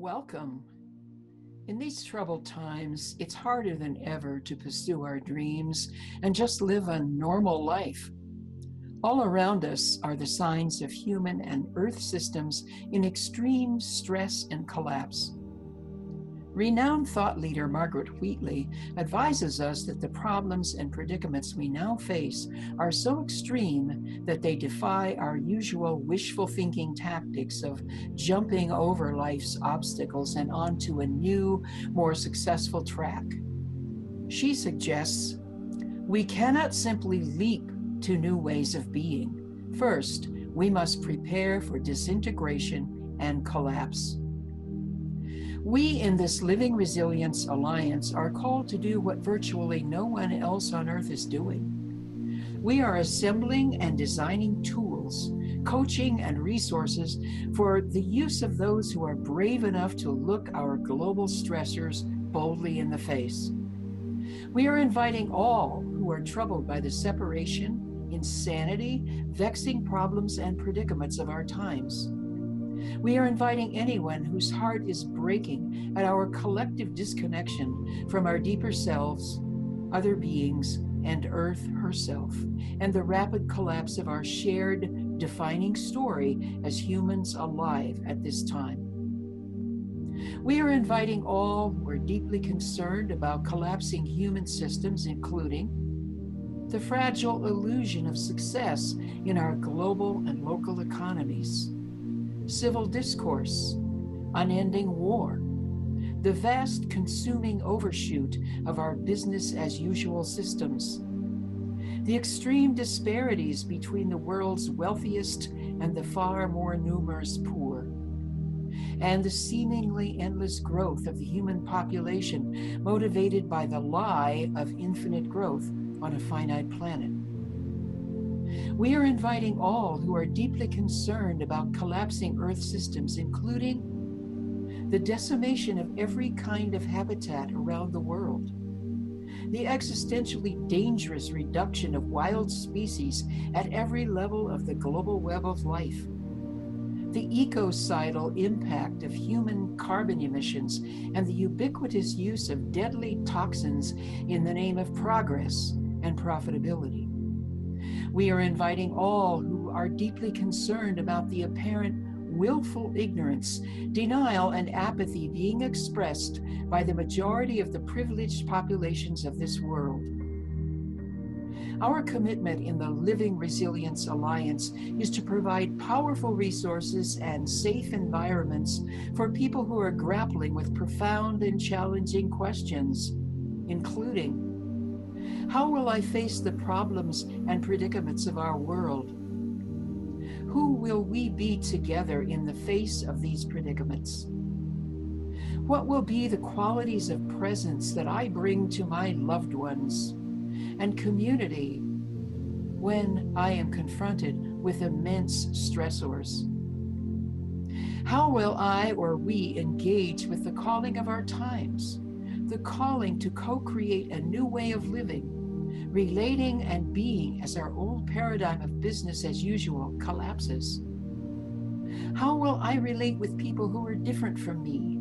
Welcome. In these troubled times, it's harder than ever to pursue our dreams and just live a normal life. All around us are the signs of human and earth systems in extreme stress and collapse. Renowned thought leader Margaret Wheatley advises us that the problems and predicaments we now face are so extreme that they defy our usual wishful thinking tactics of jumping over life's obstacles and onto a new, more successful track. She suggests we cannot simply leap to new ways of being. First, we must prepare for disintegration and collapse. We in this Living Resilience Alliance are called to do what virtually no one else on earth is doing. We are assembling and designing tools, coaching and resources for the use of those who are brave enough to look our global stressors boldly in the face. We are inviting all who are troubled by the separation, insanity, vexing problems and predicaments of our times. We are inviting anyone whose heart is breaking at our collective disconnection from our deeper selves, other beings, and Earth herself, and the rapid collapse of our shared defining story as humans alive at this time. We are inviting all who are deeply concerned about collapsing human systems, including the fragile illusion of success in our global and local economies, civil discourse, unending war, the vast consuming overshoot of our business as usual systems, the extreme disparities between the world's wealthiest and the far more numerous poor, and the seemingly endless growth of the human population motivated by the lie of infinite growth on a finite planet. We are inviting all who are deeply concerned about collapsing Earth systems, including the decimation of every kind of habitat around the world, the existentially dangerous reduction of wild species at every level of the global web of life, the ecocidal impact of human carbon emissions, and the ubiquitous use of deadly toxins in the name of progress and profitability. We are inviting all who are deeply concerned about the apparent willful ignorance, denial, and apathy being expressed by the majority of the privileged populations of this world. Our commitment in the Living Resilience Alliance is to provide powerful resources and safe environments for people who are grappling with profound and challenging questions, including, how will I face the problems and predicaments of our world? Who will we be together in the face of these predicaments? What will be the qualities of presence that I bring to my loved ones and community when I am confronted with immense stressors? How will I or we engage with the calling of our times, the calling to co-create a new way of living, relating and being as our old paradigm of business as usual collapses? How will I relate with people who are different from me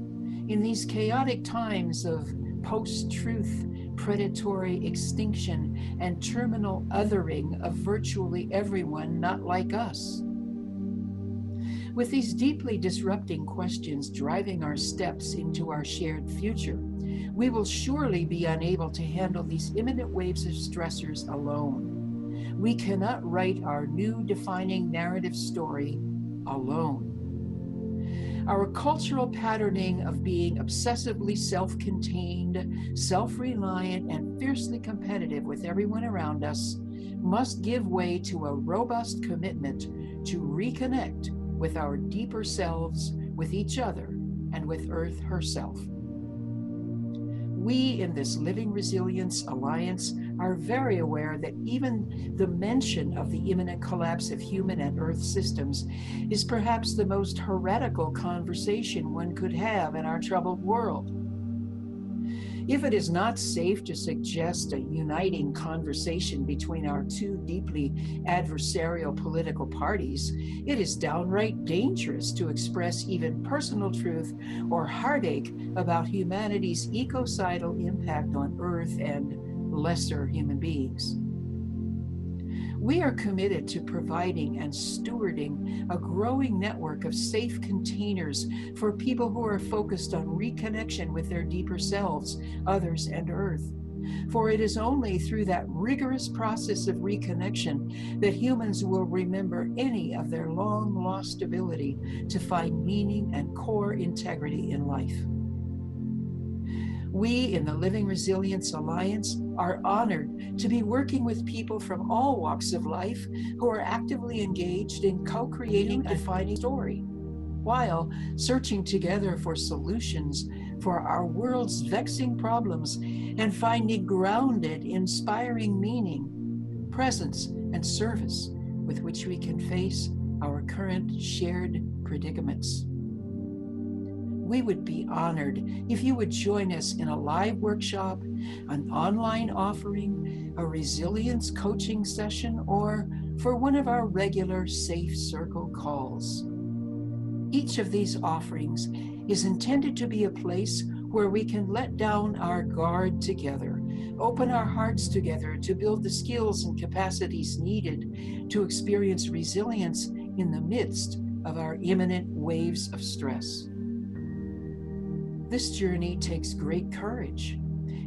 in these chaotic times of post-truth, predatory extinction, and terminal othering of virtually everyone not like us? With these deeply disrupting questions driving our steps into our shared future, we will surely be unable to handle these imminent waves of stressors alone. We cannot write our new defining narrative story alone. Our cultural patterning of being obsessively self-contained, self-reliant, and fiercely competitive with everyone around us must give way to a robust commitment to reconnect with our deeper selves, with each other, and with Earth herself. We in this Living Resilience Alliance are very aware that even the mention of the imminent collapse of human and Earth systems is perhaps the most heretical conversation one could have in our troubled world. If it is not safe to suggest a uniting conversation between our two deeply adversarial political parties, it is downright dangerous to express even personal truth or heartache about humanity's ecocidal impact on Earth and lesser human beings. We are committed to providing and stewarding a growing network of safe containers for people who are focused on reconnection with their deeper selves, others, and Earth. For it is only through that rigorous process of reconnection that humans will remember any of their long-lost ability to find meaning and core integrity in life. We in the Living Resilience Alliance are honored to be working with people from all walks of life who are actively engaged in co-creating a defining story, while searching together for solutions for our world's vexing problems and finding grounded, inspiring meaning, presence, and service with which we can face our current shared predicaments. We would be honored if you would join us in a live workshop, an online offering, a resilience coaching session, or for one of our regular Safe Circle calls. Each of these offerings is intended to be a place where we can let down our guard together, open our hearts together to build the skills and capacities needed to experience resilience in the midst of our imminent waves of stress. This journey takes great courage.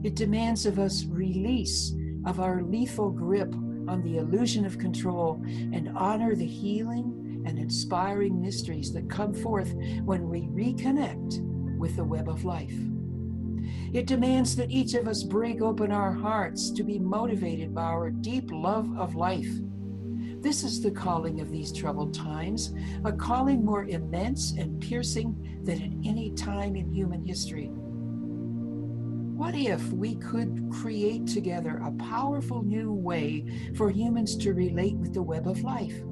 It demands of us release of our lethal grip on the illusion of control and honor the healing and inspiring mysteries that come forth when we reconnect with the web of life. It demands that each of us break open our hearts to be motivated by our deep love of life. This is the calling of these troubled times, a calling more immense and piercing than at any time in human history. What if we could create together a powerful new way for humans to relate with the web of life?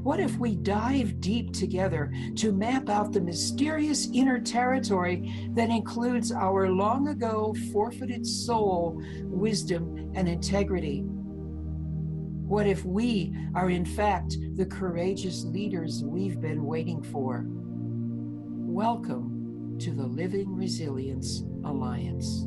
What if we dive deep together to map out the mysterious inner territory that includes our long ago forfeited soul, wisdom, and integrity? What if we are in fact the courageous leaders we've been waiting for? Welcome to the Living Resilience Alliance.